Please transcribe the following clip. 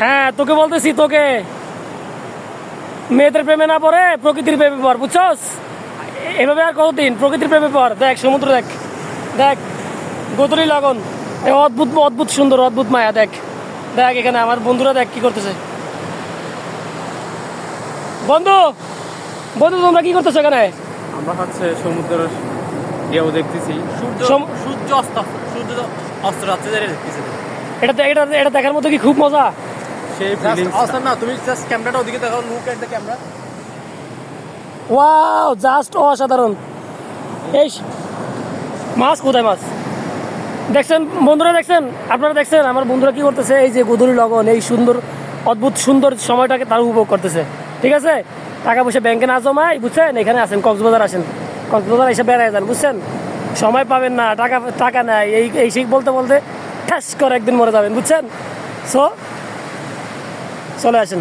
হ্যাঁ তোকে বলতেছি, তোকে মেয়েদের প্রেমে না পড়ে প্রকৃতির প্রেমে পড়, বুঝছস? এভাবে আর কতদিন প্রকৃতির প্রেমে পড়। দেখ সমুদ্র, দেখ দেখ গোদরি লগন, অদ্ভুত অদ্ভুত সুন্দর, অদ্ভুত মায়া। দেখ দেখ এখানে আমার বন্ধুরা দেখ কি করতেছে। বন্ধু বন্ধু তোমরা কি করতেছো এখানে? আমরা হচ্ছে সমুদ্রের ঢেউ দেখতেছি। সূর্য অস্ত যাচ্ছে দেখতেছি। এটা এটা এটা দেখার মতো কি খুব মজা? সেই অসাম না, তুমি জাস্ট ক্যামেরাটা ওদিকে দেখাও, look at the camera. Wow, just অসাধারণ। এই মাছ কোথায়? মাছ দেখছেন বন্ধুরা, দেখছেন আপনারা, দেখছেন আমার বন্ধুরা কি করতেছে? এই যে গোধূলি লগন, এই সুন্দর অদ্ভুত সুন্দর সময়টাকে তারা উপভোগ করতেছে। ঠিক আছে, টাকা পয়সা ব্যাংকে না জমায়, বুঝছেন? এখানে আসেন, কক্সবাজার আসেন, কক্সবাজার এসে বেড়ায় যান, বুঝছেন? সময় পাবেন না, টাকা টাকা নাই, এই সেই বলতে বলতে ঠাস করে একদিন মরে যাবেন, বুঝছেন? সো চলে আসেন।